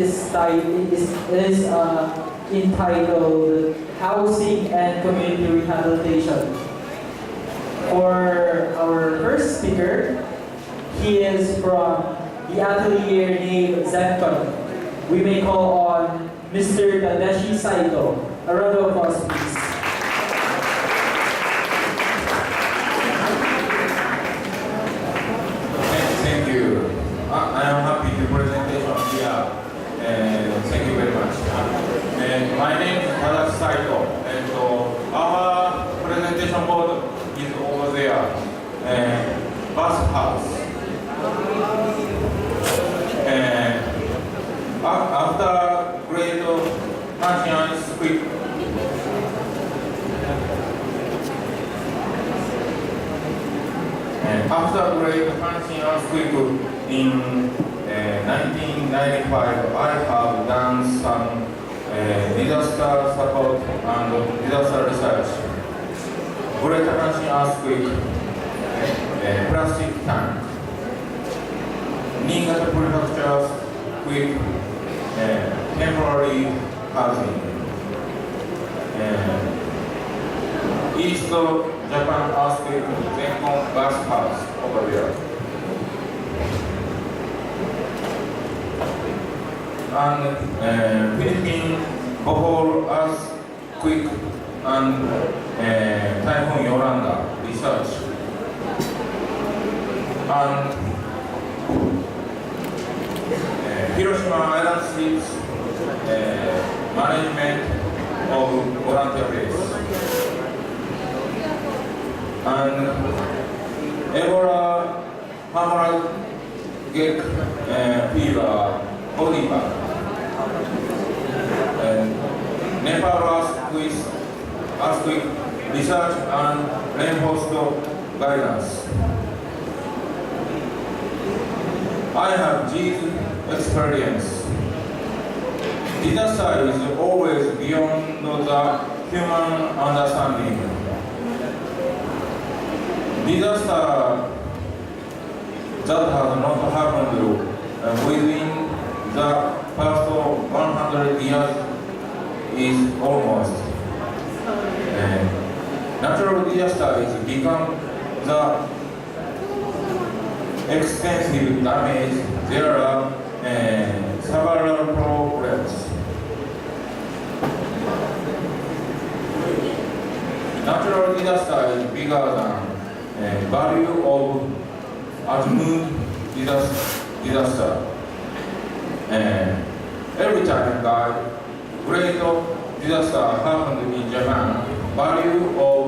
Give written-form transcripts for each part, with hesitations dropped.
is entitled Housing and Community Rehabilitation. For our first speaker, he is from the atelier named Zenton. We may call on Mr. Tadeshi Saito. A round of applause, please. Thank you. I am happy to presentation here. Thank you very much. My name is Tadashi Saito. Our presentation board is over there. Bus house. After Great Asian Script, after Great Asian Script in 1995, I have done some disaster support and disaster research. Great Asian earthquake, plastic tank, Niigata Prefecture's quick temporary housing, East Japan earthquake, Zenkon bus house over there. And Philippine Bohol earthquake and Typhoon Yolanda research. And Hiroshima Island Streets management of volunteer base. And Ebola hemorrhagic fever, body bag. Nepal earthquake research and reinforced guidance. I have these experience. Disaster is always beyond the human understanding. Disaster that has not happened within the past 100 years is almost. Natural disaster is become the extensive damage. There are several problems. Natural disaster is bigger than value of absolute disaster. Every time that great disaster happened in Japan, value of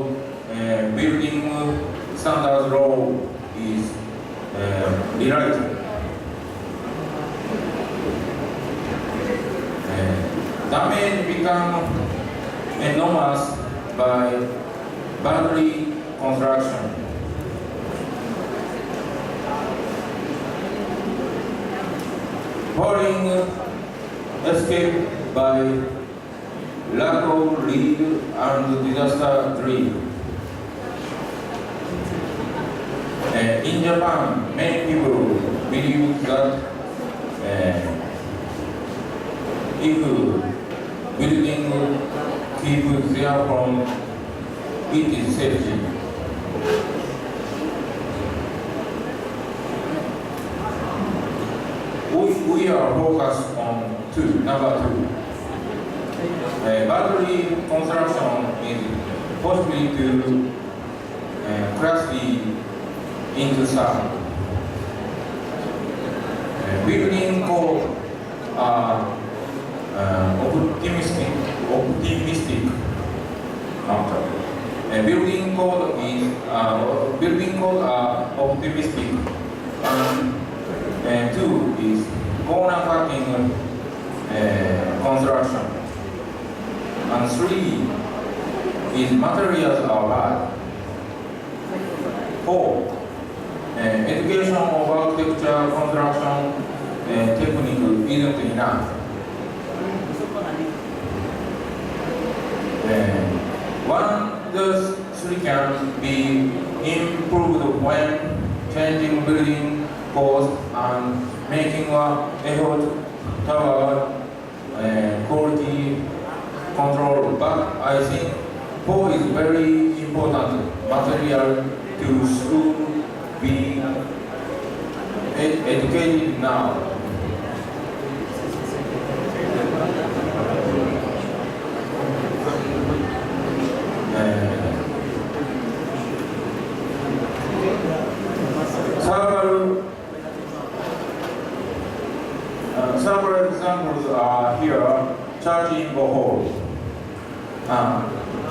building standards law is related. Damage become enormous by battery construction. Falling escape by lack of lead and disaster drill. In Japan, many people believe that if building keeps there from it is safety. We are focused on number two. Battery construction is possibly to classify into some. Building code optimistic matter. Building code is optimistic, and two is corner cutting construction, and three is materials are bad. Four, education of architecture construction technique isn't enough. One, those three can be improved when changing building codes and making an effort toward material to school be educated now. Several examples are here. Church in Bohol.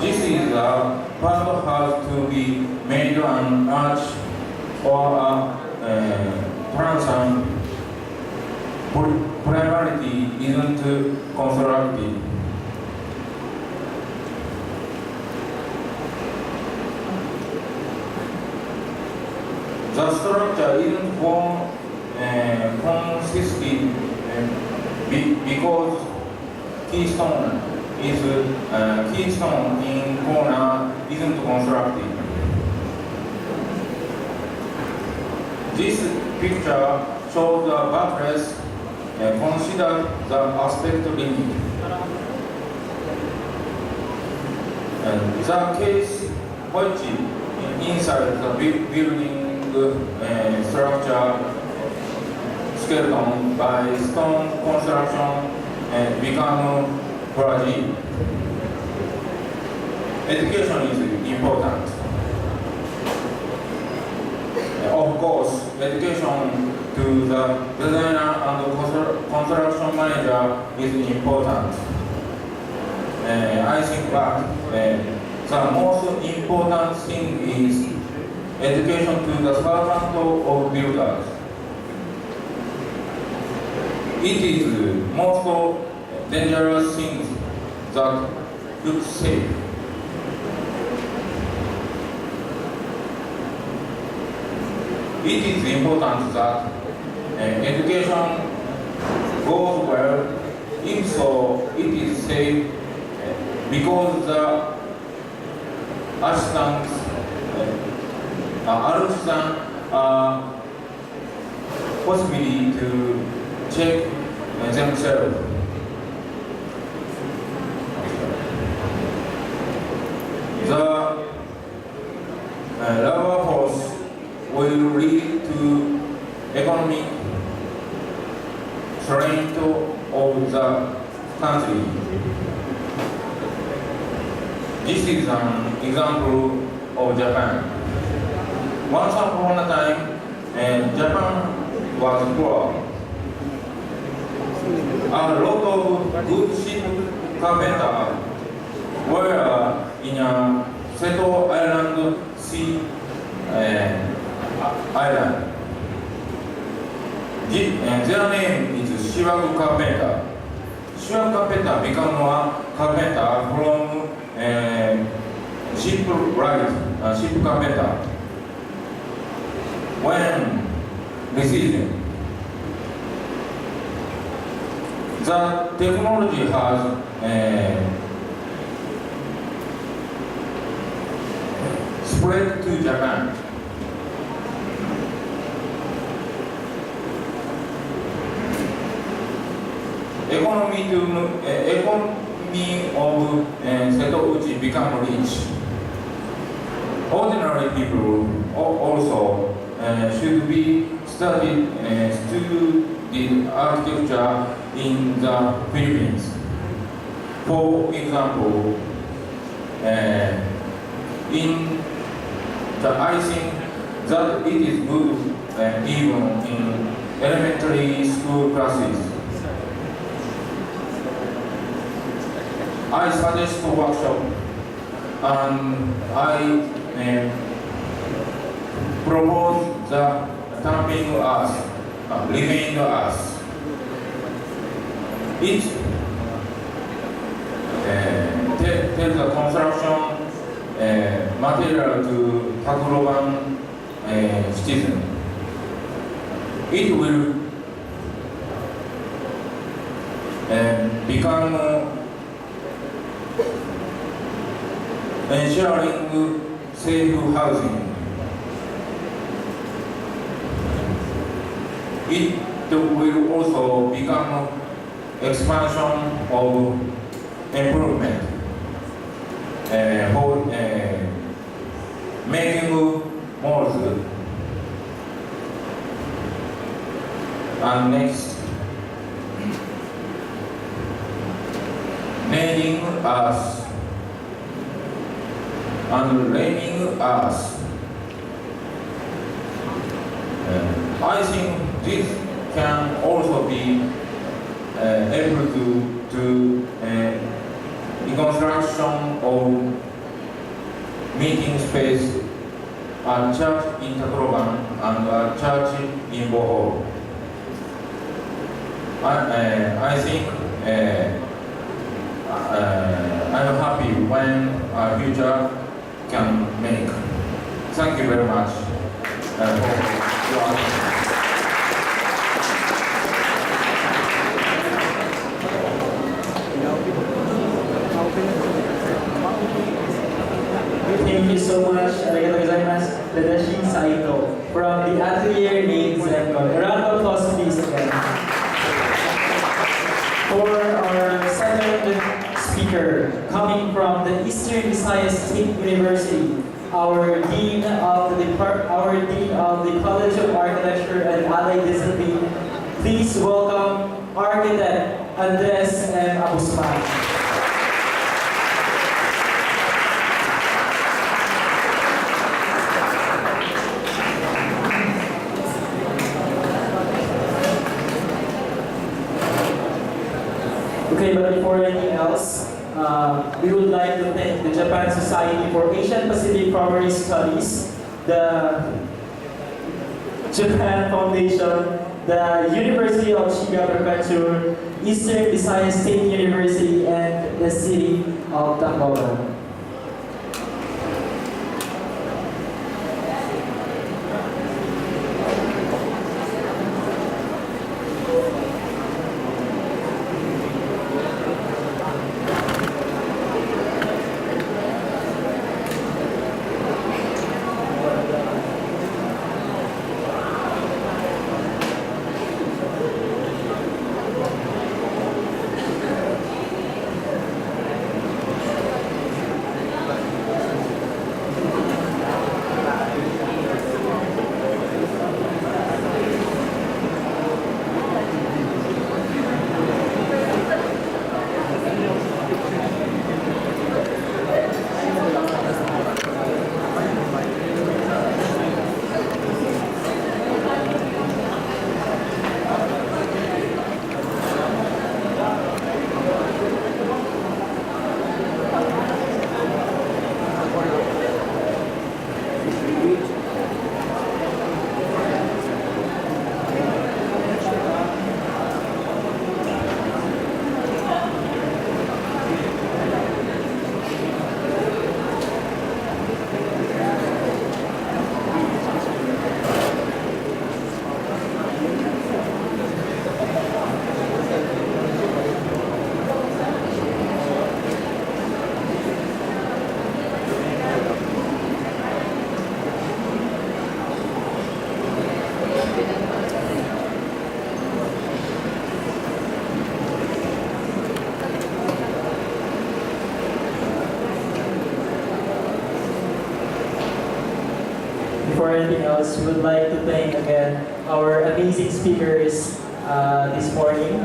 This is a part has to be made an arch or a transom. Priority isn't constructed. The structure isn't consistent because keystone in corner isn't constructed. This picture shows the buttress. Consider the aspect limit. The case which inside the building structure skeleton by stone construction become fragile. Education is important. Of course, education to the designer and construction manager is important. I think that the most important thing is education to the servant of builders. It is most dangerous things that look safe. It is important that education goes well. If so, it is safe because the assistants are possibility to check themselves. The labor force will lead to economic strength of the country. This is an example of Japan. Once upon a time, Japan was poor. A lot of good ship carpenters were in a Seto Island sea island. Their name is Shiwaku Carpenter. Shiwaku Carpenter became a carpenter from ship carpenter. When received, the technology has spread to Japan. Economy of Setouchi become rich. Ordinary people also should be studied architecture in the Philippines. For example, I think that it is good even in elementary school classes. I suggest a workshop and I propose the tapping earth, remain earth. It tells the construction material to Tacloban citizen. It will become ensuring safe housing. It will also become expansion of improvement for making malls. And next, naming us and naming us. I think this can also be able to reconstruction of meeting space, a church in Tacloban and a church in Bohol. I think I'm happy when our future can make. Thank you very much. Thank you so much. Arigatou gozaimasu. Tadashi Saito from the atelier named Zenko. A round of applause please again. For our second speaker, coming from the Eastern Visayas State University, our Dean of the College of Architecture and Allied Discipline, please welcome Architect Andres M. Abusman. Okay, but before anything else, we would like to thank the Japan Society for Asian Pacific Primary Studies, the Japan Foundation, the University of Shiga Prefecture, Eastern Visayas State University, and the City of Tacloban. Before anything else, we would like to thank again our amazing speakers this morning.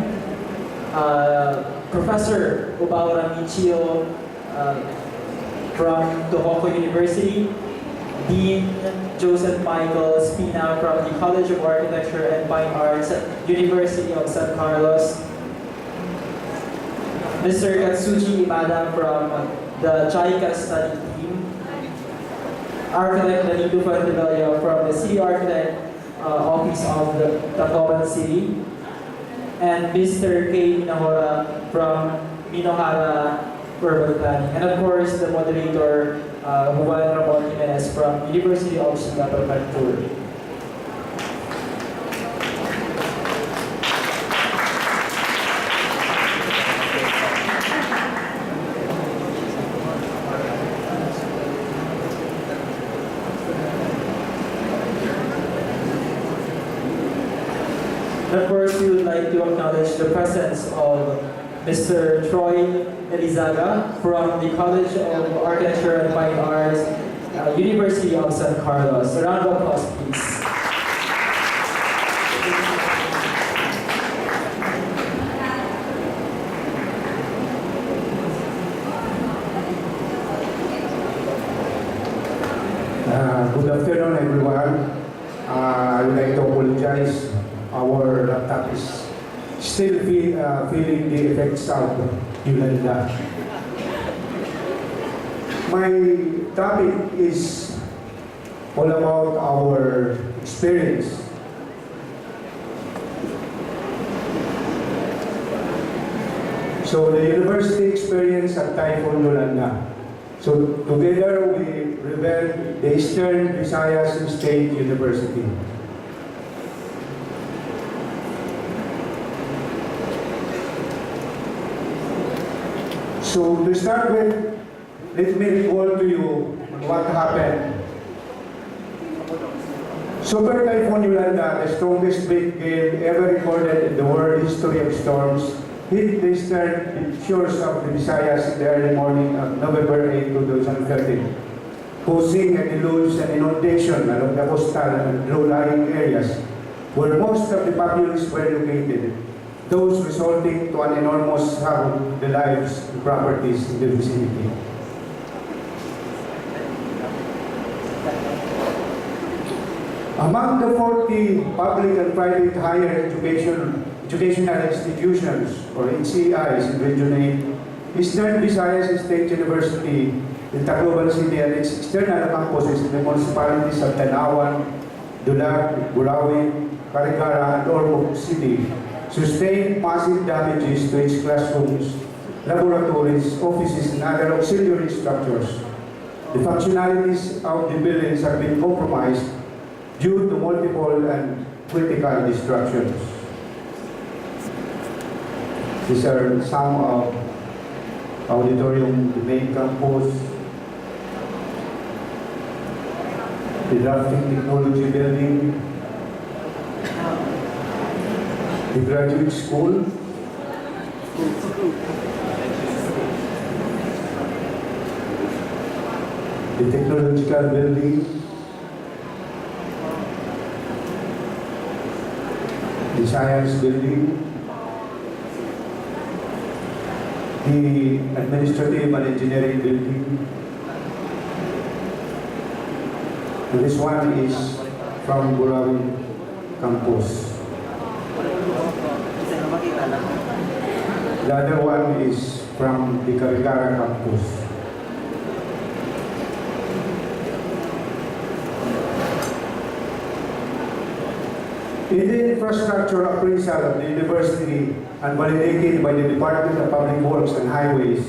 Professor Obaura Michio from Tohoku University, Dean Joseph Michael Spina from the College of Architecture and Fine Arts, University of San Carlos, Mr. Katsuji Imada from the JICA study team, Architect Danilo Fantivelio from the City Architect Office of the Tacloban City, and Mr. K. Minahora from Minohara Urban Planning, and of course the moderator Juan Ramon Jimenez from University of Shiga Prefecture. Of course, we would like to acknowledge the presence of Mr. Troy Elizaga from the College of Architecture and Fine Arts, University of San Carlos. A round of applause, please. Good afternoon, everyone. I would like to apologize. Our laptop is still feeling the effects of Yolanda. My topic is all about our experience. So the university experience at Typhoon Yolanda. So together we revealed the Eastern Visayas State University. So to start with, let me recall to you what happened. Super Typhoon Yolanda, the strongest big gale ever recorded in the world history of storms, hit the eastern shores of the Visayas in the early morning of November 8, 2013, causing a deluge and inundation along the coastal and low-lying areas where most of the populace were located, those resulting to an enormous havoc to the lives and properties in the vicinity. Among the 40 public and private higher educational institutions, or HCIs, in Region 8, Eastern Visayas State University in Tacloban City and its external campuses in the municipalities of Tanawan, Dulag, Burawin, Carigara, and Ormoc City sustained massive damages to its classrooms, laboratories, offices, and other auxiliary structures. The functionalities of the buildings have been compromised due to multiple and critical destructions. These are some of auditorium, the main campus, the drafting technology building, the graduate school, the technological building, the science building, the administrative and engineering building. And this one is from Burawin campus. The other one is from the Carigara campus. In the infrastructure appraisal of the university and validated by the Department of Public Works and Highways,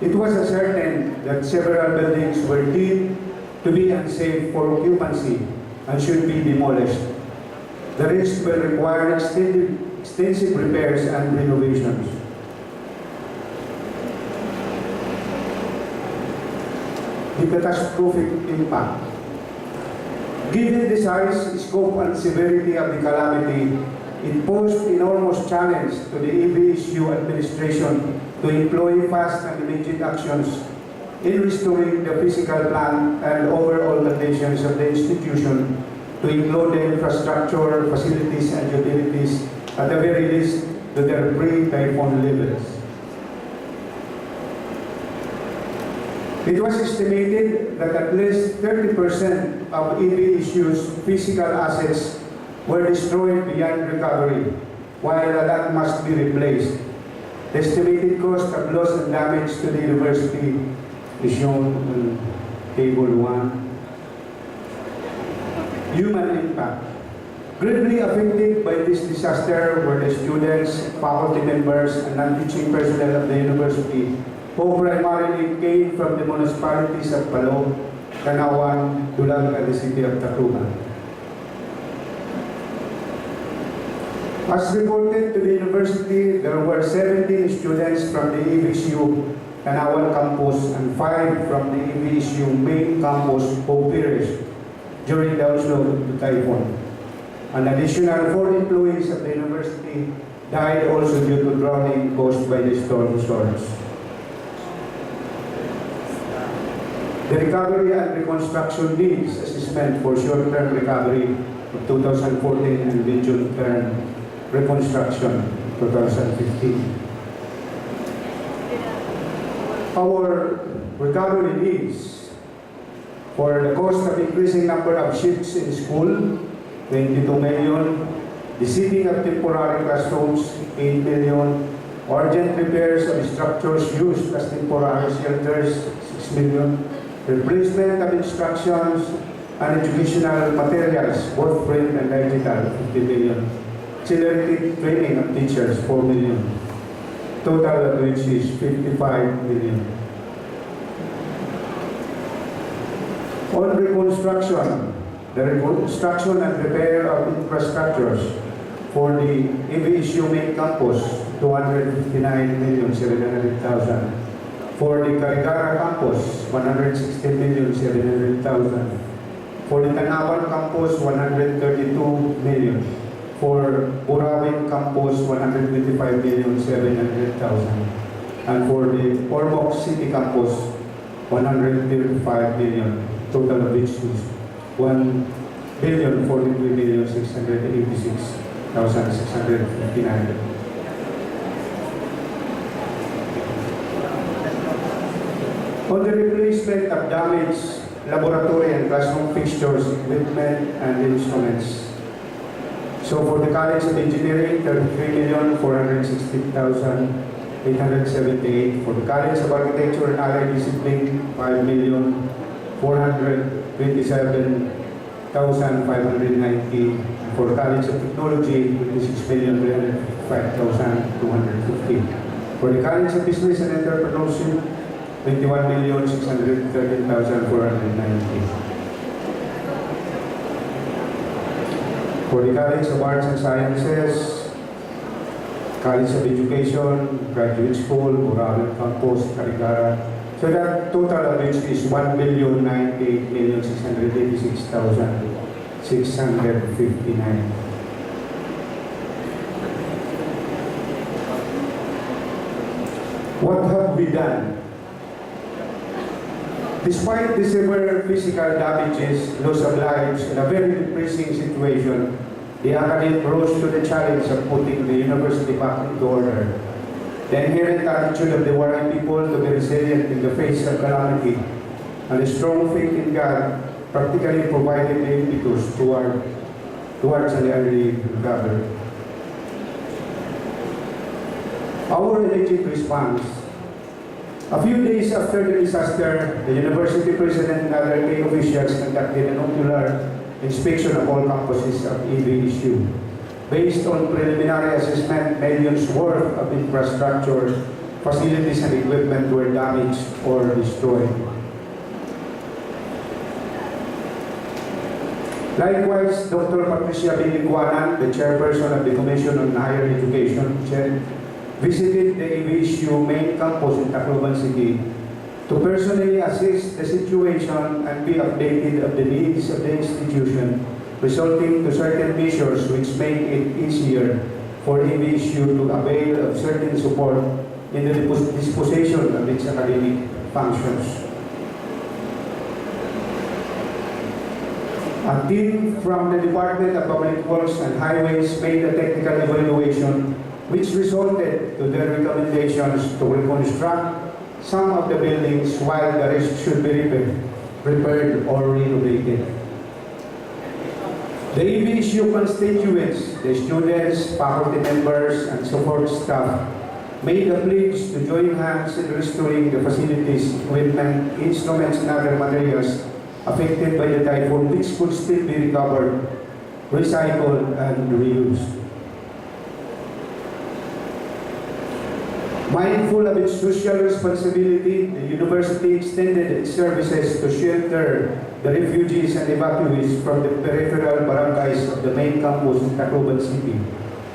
it was ascertained that several buildings were deemed to be unsafe for occupancy and should be demolished. The rest will require extensive repairs and renovations. The catastrophic impact. Given the size, scope, and severity of the calamity, it posed enormous challenge to the EVSU administration to employ fast and immediate actions in restoring the physical plan and overall conditions of the institution to include the infrastructure, facilities, and utilities at the very least to their pre-typhoon levels. It was estimated that at least 30% of EVSU's physical assets were destroyed beyond recovery, while a lot must be replaced. The estimated cost of loss and damage to the university is shown in Table 1. Human impact. Greatly affected by this disaster were the students, faculty members, and non-teaching personnel of the university, who primarily came from the municipalities of Palong, Tanawan, Dulag, and the city of Tacloban. As reported to the university, there were 17 students from the EVSU Tanawan campus and 5 from the EVSU main campus who perished during the onslaught of the typhoon. An additional 4 employees of the university died also due to drowning caused by the storm surge. The recovery and reconstruction needs assessment for short-term recovery of 2014 and medium-term reconstruction 2015. Our recovery needs for the cost of increasing number of shifts in school, 22 million, the seating of temporary classrooms, 8 million, urgent repairs of structures used as temporary shelters, 6 million, replacement of instructions and educational materials, both print and digital, 50 million, accelerated training of teachers, 4 million, total of which is 55 million. On reconstruction, the reconstruction and repair of infrastructures for the AVSU main campus, 259,700,000. For the Carigara campus, 116,700,000. For the Tanawan campus, 132 million. For Burawin campus, 125,700,000. And for the Ormoc City campus, 135 million. Total of which is 1,043,686,659. On the replacement of damaged laboratory and classroom fixtures, equipment, and instruments. So for the College of Engineering, 33,460,878. For the College of Architecture and Allied Discipline, 5,427,590. For the College of Technology, 26,305,250. For the College of Business and Entrepreneurship, 21,613,490. For the College of Arts and Sciences, College of Education, Graduate School, Burawin Campus, Carigara. So that total of which is 1,098,686,659. What have we done? Despite the severe physical damages, loss of lives, and a very depressing situation, the academic rose to the challenge of putting the university back into order. The inherent attitude of the Waray people to be resilient in the face of calamity and a strong faith in God practically provided the impetus towards an early recovery. Our immediate response. A few days after the disaster, the university president and other key officials conducted an ocular inspection of all campuses of AVSU. Based on preliminary assessment, millions worth of infrastructure, facilities, and equipment were damaged or destroyed. Likewise, Dr. Patricia Biliguanan, the chairperson of the Commission on Higher Education, visited the AVSU main campus in Tacloban City to personally assess the situation and be updated of the needs of the institution, resulting to certain measures which make it easier for AVSU to avail of certain support in the disposition of its academic functions. A team from the Department of Public Works and Highways made a technical evaluation which resulted to their recommendations to reconstruct some of the buildings while the rest should be repaired or renovated. The AVSU constituents, the students, faculty members, and support staff made a pledge to join hands in restoring the facilities, equipment, instruments, and other materials affected by the typhoon, which could still be recovered, recycled, and reused. Mindful of its social responsibility, the university extended its services to shelter the refugees and evacuees from the peripheral barangays of the main campus in Tacloban City,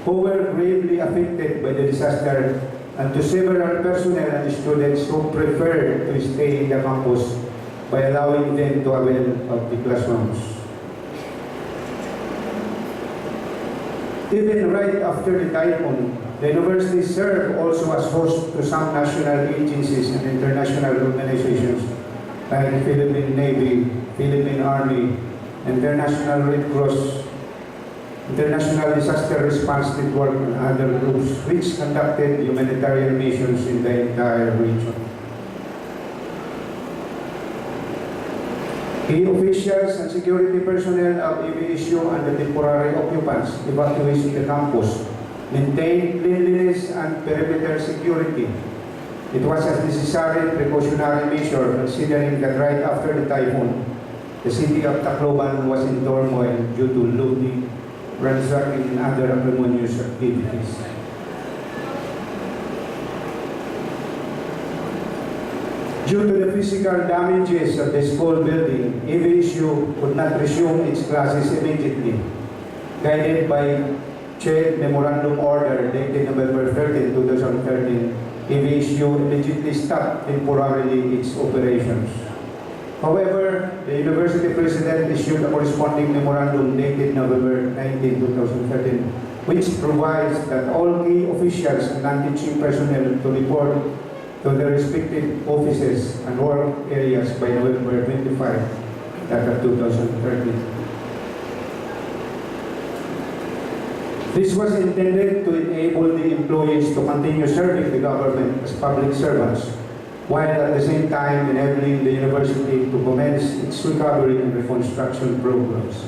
who were gravely affected by the disaster, and to several personnel and students who preferred to stay in the campus by allowing them to avail of the classrooms. Even right after the typhoon, the university served also as host to some national agencies and international organizations like Philippine Navy, Philippine Army, International Red Cross, International Disaster Response Network, and other groups which conducted humanitarian missions in the entire region. Key officials and security personnel of EVSU and the temporary occupants evacuated the campus, maintained cleanliness and perimeter security. It was a necessary precautionary measure considering that right after the typhoon, the city of Tacloban was in turmoil due to looting, ransacking, and other acrimonious activities. Due to the physical damages of the school building, EVSU could not resume its classes immediately. Guided by CHED Memorandum Order dated November 13, 2013, EVSU immediately stopped temporarily its operations. However, the university president issued a corresponding memorandum dated November 19, 2013, which provides that all key officials and non-teaching personnel to report to their respective offices and work areas by November 25, 2013. This was intended to enable the employees to continue serving the government as public servants, while at the same time enabling the university to commence its recovery and reconstruction programs.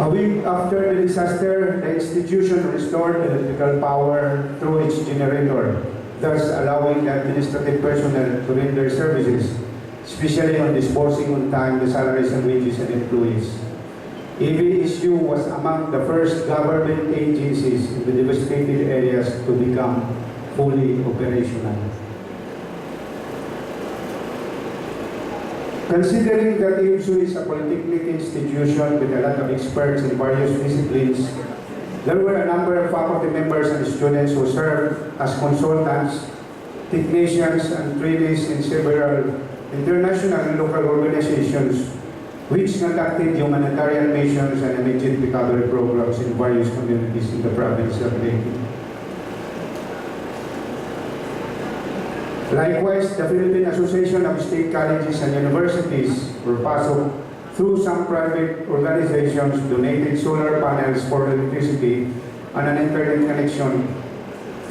A week after the disaster, the institution restored electrical power through its generator, thus allowing the administrative personnel to render services, especially on disbursing on time the salaries and wages of employees. EVSU was among the first government agencies in the devastated areas to become fully operational. Considering that EVSU is a polytechnic institution with a lot of experts in various disciplines, there were a number of faculty members and students who served as consultants, technicians, and trainees in several international and local organizations which conducted humanitarian missions and immediate recovery programs in various communities in the province of Leyte. Likewise, the Philippine Association of State Colleges and Universities, or PASO, through some private organizations, donated solar panels for electricity and an internet connection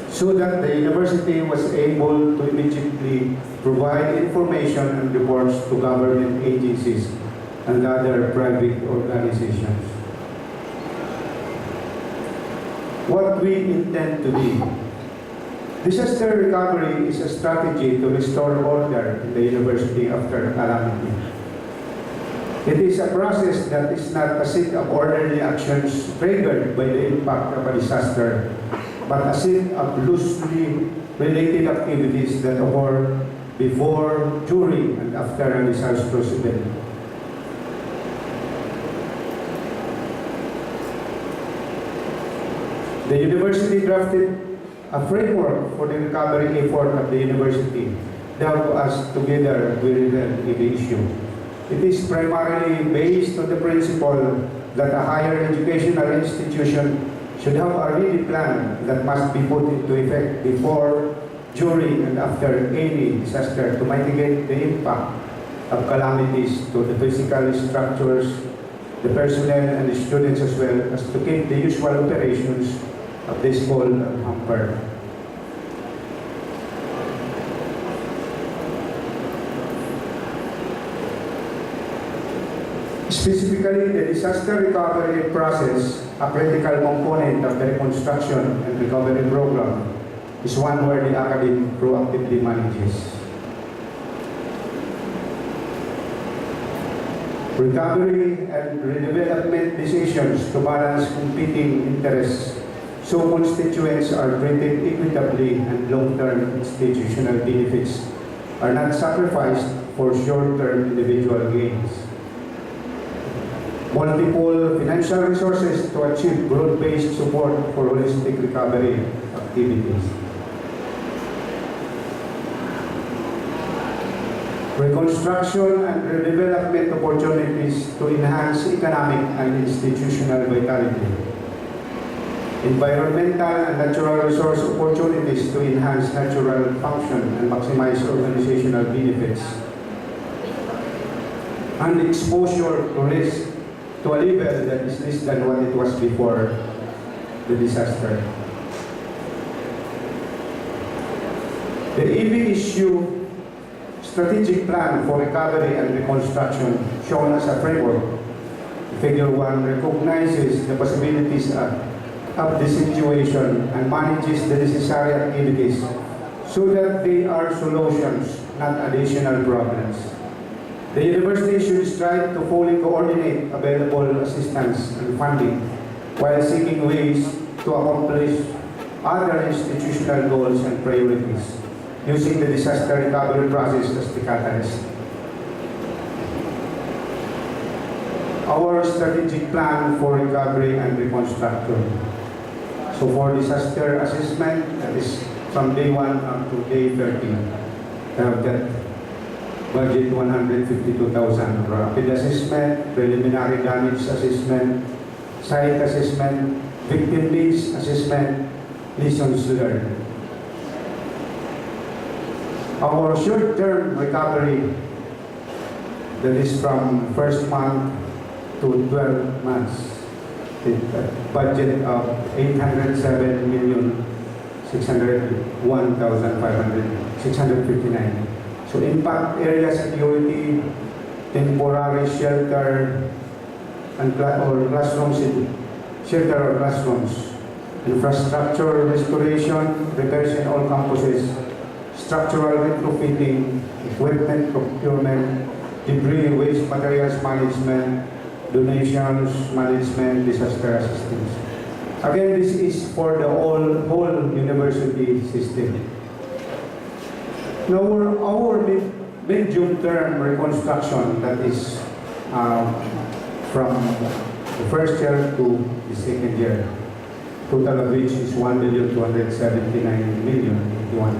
so that the university was able to immediately provide information and reports to government agencies and other private organizations. What we intend to do. Disaster recovery is a strategy to restore order in the university after calamity. It is a process that is not a set of orderly actions triggered by the impact of a disaster, but a set of loosely related activities that occur before, during, and after a disastrous event. The university drafted a framework for the recovery effort of the university that us together will the issue. It is primarily based on the principle that a higher educational institution should have a ready plan that must be put into effect before, during, and after any disaster to mitigate the impact of calamities to the physical structures, the personnel, and the students, as well as to keep the usual operations of the school unhampered. Specifically, the disaster recovery process, a critical component of the reconstruction and recovery program, is one where the academy proactively manages. Recovery and redevelopment decisions to balance competing interests so constituents are treated equitably and long-term institutional benefits are not sacrificed for short-term individual gains. Multiple financial resources to achieve broad-based support for holistic recovery activities. Reconstruction and redevelopment opportunities to enhance economic and institutional vitality. environmental and natural resource opportunities to enhance natural function and maximize organizational benefits, and exposure to risk to a level that is less than what it was before the disaster. The EB issue strategic plan for recovery and reconstruction shown as a framework. Figure 1 recognizes the possibilities of the situation and manages the necessary activities so that they are solutions, not additional problems. The university should strive to fully coordinate available assistance and funding while seeking ways to accomplish other institutional goals and priorities, using the disaster recovery process as the catalyst. Our strategic plan for recovery and reconstruction. So for disaster assessment, that is from day 1 up to day 30, have that budget 152,000. Rapid assessment, preliminary damage assessment, site assessment, victim needs assessment, lessons learned. Our short-term recovery, that is from first month to 12 months, budget of 807,601,659. So impact area security, temporary shelter, and classrooms, shelter or classrooms, infrastructure restoration, repairs in all campuses, structural retrofitting, equipment procurement, debris waste materials management, donations management, disaster assistance. Again, this is for the whole university system. Now, our medium-term reconstruction, that is from the first year to the second year, total of which is 1,279,000,081.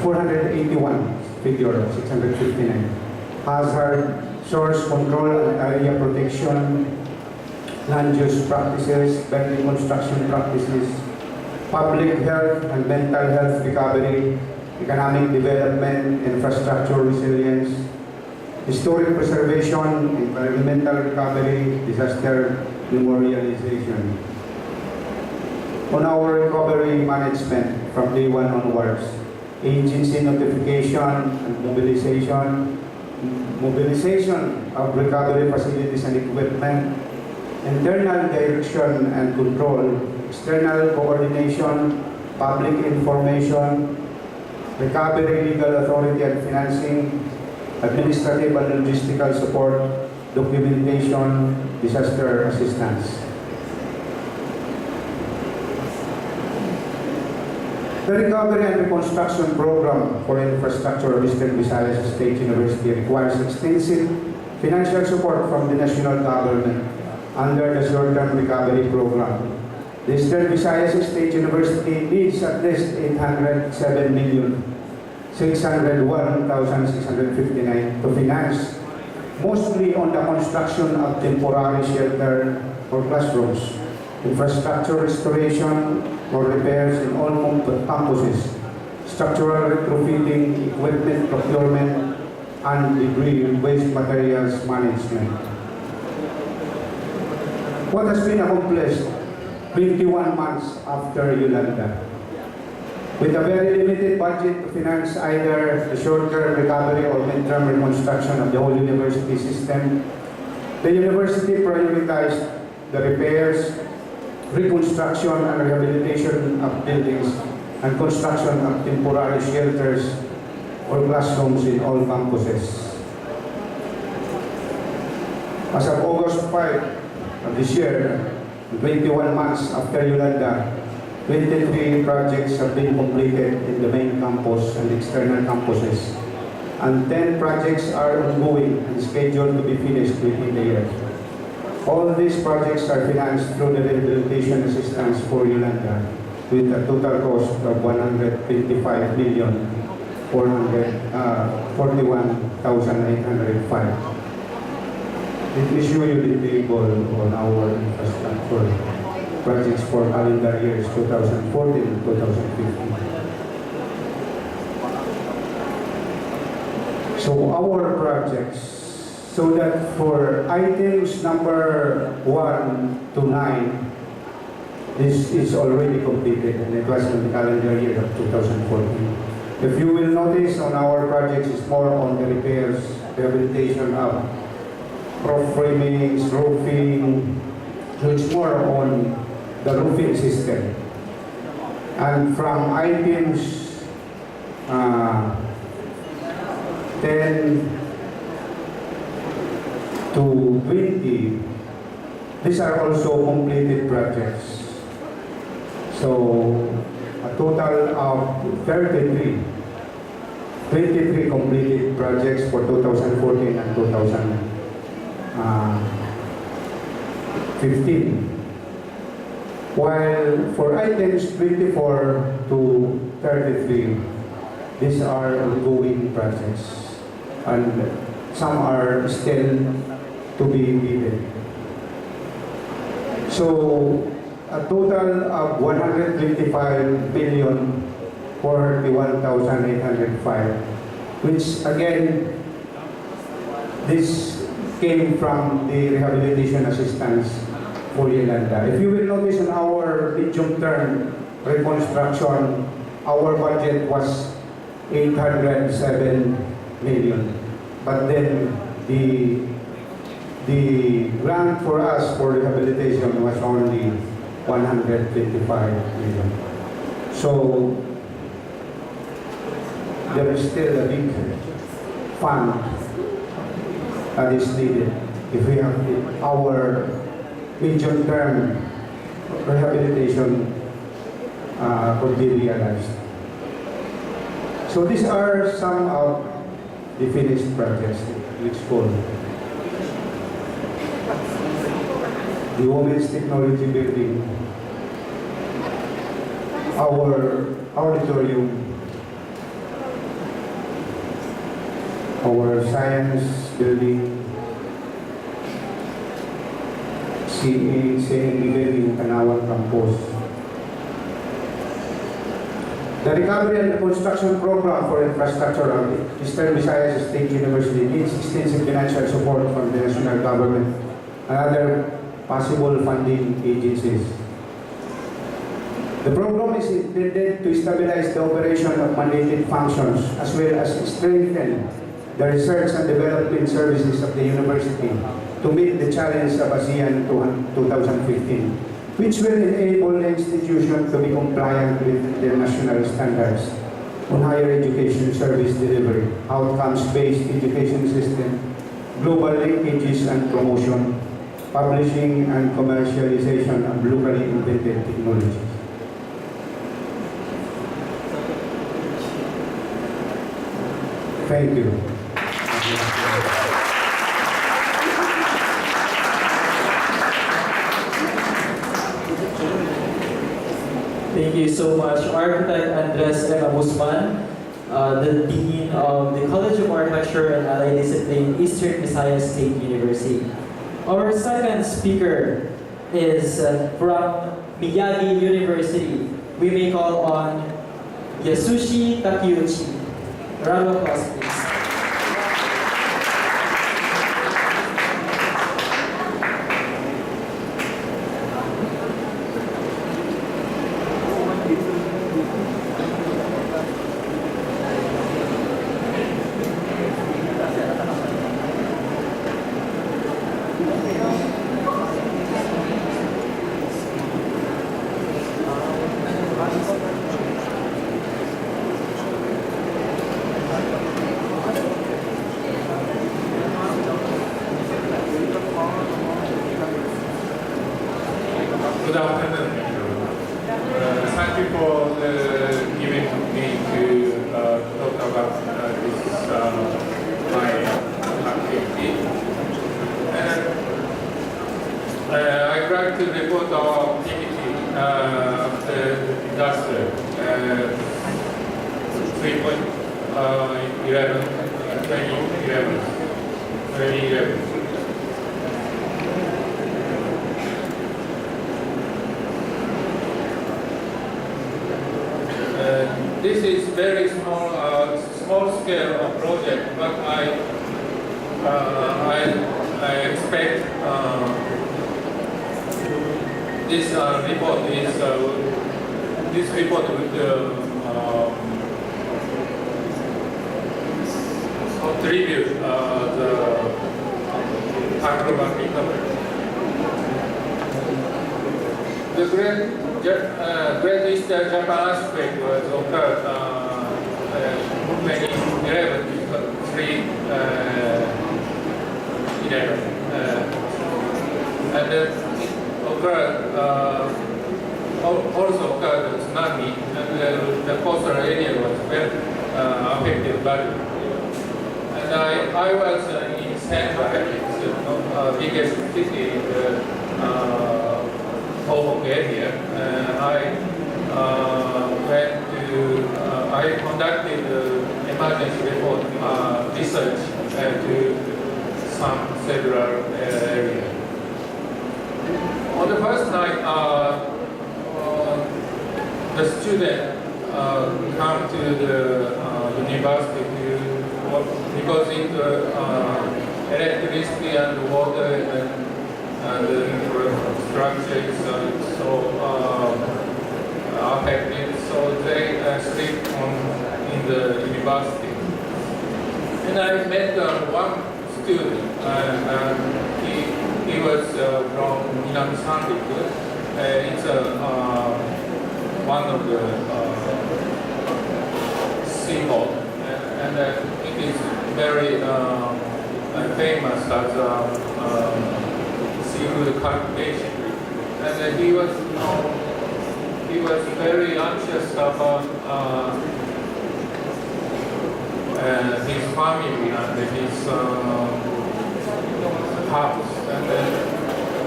481 figure, 659. Hazard, source control and area protection, land use practices, building construction practices, public health and mental health recovery, economic development, infrastructure resilience, historic preservation, environmental recovery, disaster memorialization. On our recovery management from day 1 onwards, agency notification and mobilization of recovery facilities and equipment, internal direction and control, external coordination, public information, recovery legal authority and financing, administrative and logistical support, documentation, disaster assistance. The Recovery and Reconstruction Program for Infrastructure of Eastern Visayas State University requires extensive financial support from the national government under the short-term recovery program. The Eastern Visayas State University needs at least 807,601,659 to finance, mostly on the construction of temporary shelter or classrooms, infrastructure restoration or repairs in all campuses, structural retrofitting, equipment procurement, and debris waste materials management. What has been accomplished 21 months after Yolanda? With a very limited budget to finance either the short-term recovery or mid-term reconstruction of the whole university system, the university prioritized the repairs, reconstruction and rehabilitation of buildings, and construction of temporary shelters or classrooms in all campuses. As of August 5 of this year, 21 months after Yolanda, 23 projects have been completed in the main campus and external campuses, and 10 projects are ongoing and scheduled to be finished within the year. All these projects are financed through the rehabilitation assistance for Yolanda with a total cost of 125,441,805. Let me show you the table on our infrastructure. projects for calendar years 2014 and 2015. So our projects, so that for items number 1 to 9, this is already completed and it was in the calendar year of 2014. If you will notice on our projects, it's more on the repairs, rehabilitation of roof framings, roofing, so it's more on the roofing system. And from items 10 to 20, these are also completed projects. So a total of 23 completed projects for 2014 and 2015. While for items 24 to 33, these are ongoing projects and some are still to be bidded. So a total of 125,431,805, which again, this came from the rehabilitation assistance for Yolanda. If you will notice in our medium term reconstruction, our budget was 807 million. But then the grant for us for rehabilitation was only 125 million. So there is still a big fund that is needed if we have our medium term rehabilitation could be realized. So these are some of the finished projects which fall. The Women's Technology Building, our auditorium, our science building, CA building, Kanawan campus. The Recovery and Reconstruction Program for Infrastructure of Eastern Visayas State University needs extensive financial support from the national government and other possible funding agencies. The program is intended to stabilize the operation of mandated functions as well as strengthen the research and development services of the university to meet the challenge of ASEAN 2015, which will enable the institution to be compliant with international standards on higher education service delivery, outcomes-based education system, global linkages and promotion, publishing and commercialization of locally invented technologies. Thank you. Thank you so much, Architect Andres M. Guzman, the Dean of the College of Architecture and Allied Discipline, Eastern Visayas State University. Our second speaker is from Miyagi University. We may call on Yasushi Takeuchi. A round of applause, please. Good afternoon. Thank you for giving me to talk about this my activity. I'd like to report our activity of the disaster 2011. this is very small scale project, but I expect this report would contribute the Tacloban recovery. The Great Eastern Japan earthquake was occurred in 11, and it occurred also occurred a tsunami, and the coastal area was very affected badly. And I was in Sendai, it's the biggest city in the Tohoku area. I conducted emergency report research to several areas. On the first night, the student come to the university because electricity and water and the infrastructure is so affected, so they sleep in the university. And I met one student, and he was from Minami-Sanriku. It's one of the seaport, and it is very famous as seafood cultivation. And he was very anxious about his family and his house. And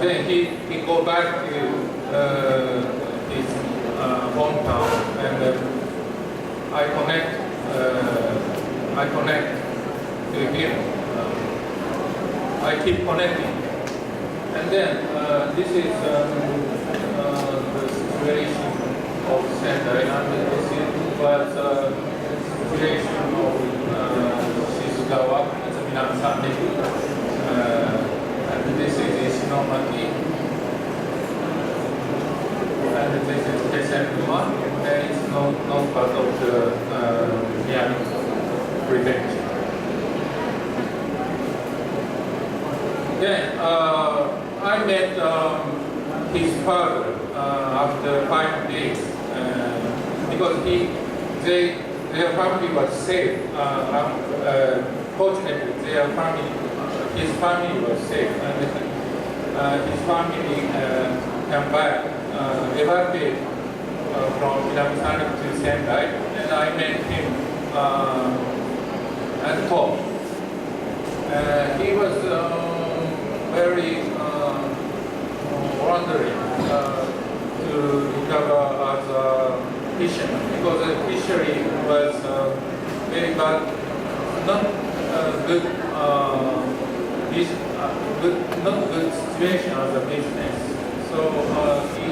then he go back to his hometown, and I connect to him. I keep connecting. And then this is the situation of Sendai, and this was the situation of Shizugawa, it's Minami-Sanriku, and this is Ishinomaki, and this is Tesenuma, and it's not part of the Miyagi Prefecture. Then I met his father after 5 days because their family was safe. Fortunately, his family was safe, and his family came back, evacuated from Minami-Sanriku to Sendai, and I met him and talked. He was very wondering to recover as a fisherman because the fishery was very bad, not good situation as a business. So he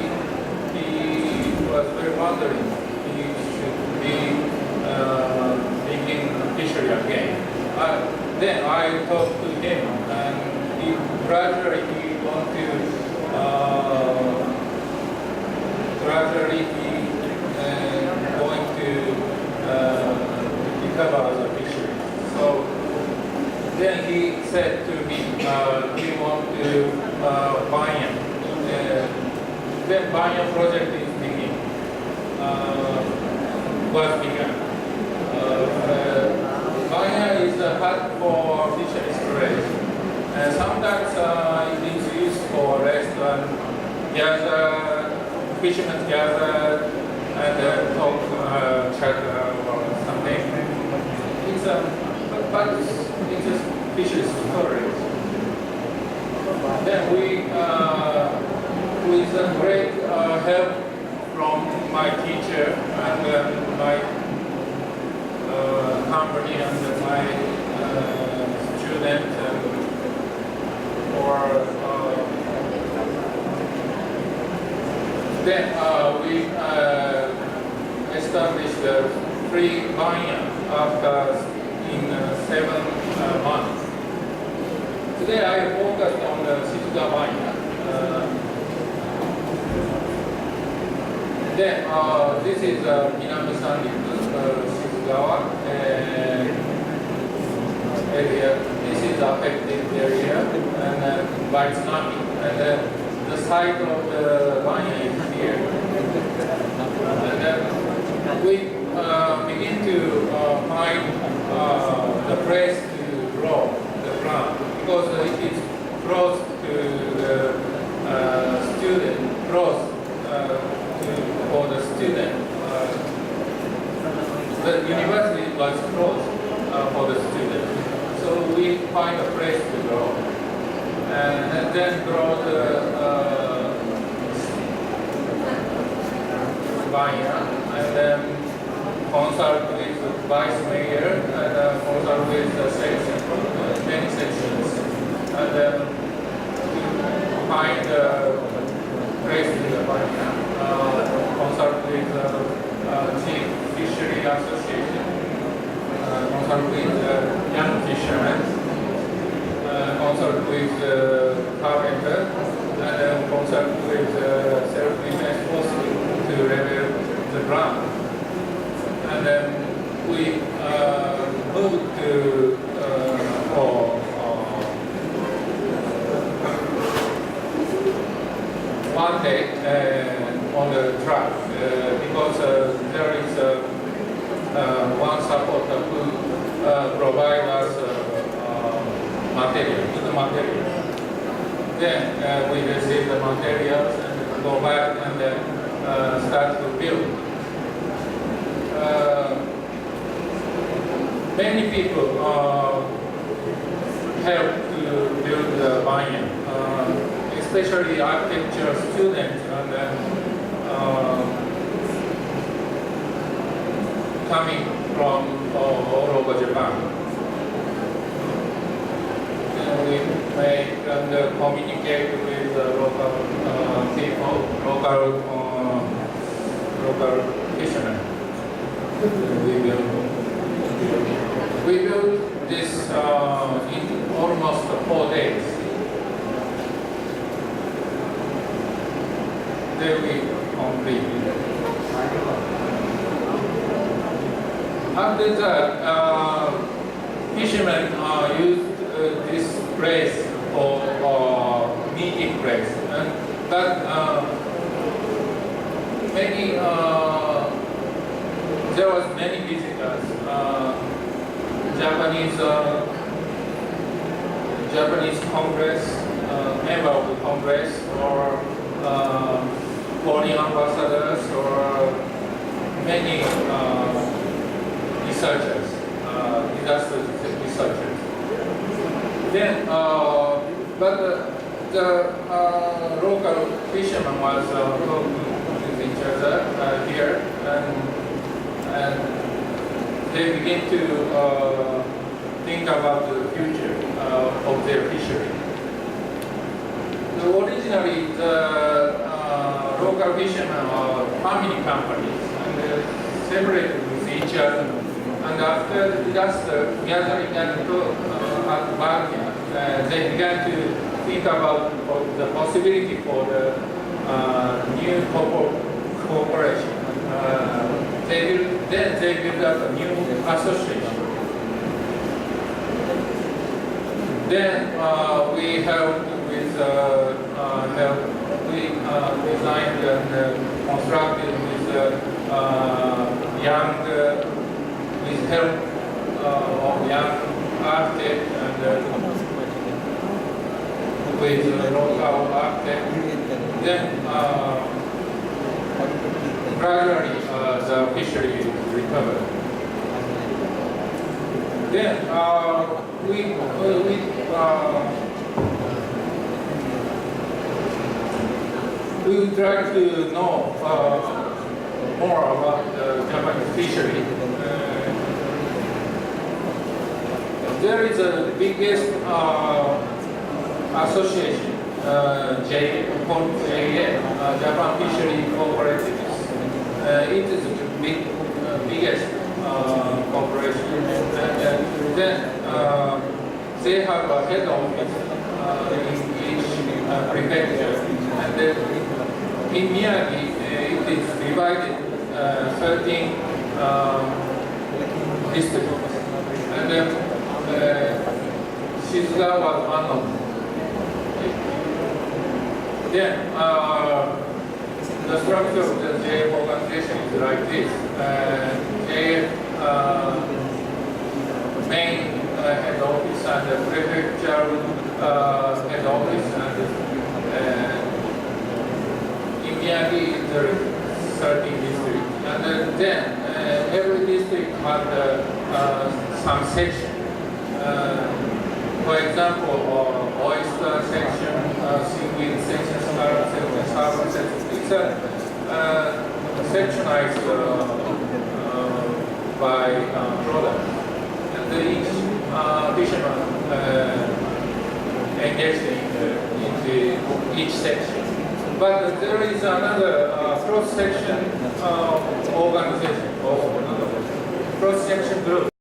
was very wondering he should be making fishery again. Then I talked to him, and he gradually want to going to recover as a fishery. So then he said to me, he want to Banyan. Then Banyan project is was begun. Banyan is a hut for fishery storage. Sometimes it is used for restaurant, fishermen gather and talk, chat or something. But it's just fishery storage. Then we, with great help from my teacher and my company and my student, then we established free vineyard after in 7 months. Today I focused on the Shizuka vineyard. This is Minami Sanriku, Shizugawa area. This is affected area and by tsunami. And the site of the vineyard is here. And then we begin to find the place to grow the plant because it is close to the student, close for the student. The university was closed for the student. So we find a place to grow. And then grow the vineyard. And then consult with the vice mayor and consult with the section, many sections. And then find the place in the vineyard. Consult with the Chief Fishery Association, consult with young fishermen, consult with the carpenter, and consult with self-defense forces to rebuild the ground. And then we moved to one day on the track because there is one supporter who provide us material, good material. Then we receive the materials and go back and then start to build. Many people help to build the vineyard, especially architecture students and then coming from all over Japan. And we make and communicate with the local people, local fishermen. We built this in almost 4 days. Then we complete. After that, fishermen used this place for meeting place, but there was many visitors. Japanese Congress, member of the Congress, or foreign ambassadors, or many researchers, industrial researchers. Then, but the local fishermen was talking with each other here, and they begin to think about the future of their fishery. Originally, the local fishermen are family companies and separated with each other. And after just gathering at Barnia, they began to think about the possibility for the new cooperation. They built up a new association. Then we helped with we designed and constructed with young, with help of young architect and with local architect. Then gradually the fishery recovered. Then we would like to know more about the Japanese fishery. There is a biggest association, called Japan Fishery Cooperatives. It is the biggest corporation, and then they have a head office in each prefecture, and then in Miyagi it is divided 13 districts, and then Shizuoka was one of them. Then the structure of the JF organization is like this. JF main head office and the prefecture head office, and in Miyagi there is 13 districts, and then every district has some section. For example, oyster section, seaweed section, scallop section, salmon section. It's a sectionized by product, and each fisherman engaged in each section. But there is another cross-section organization, or another cross-section group.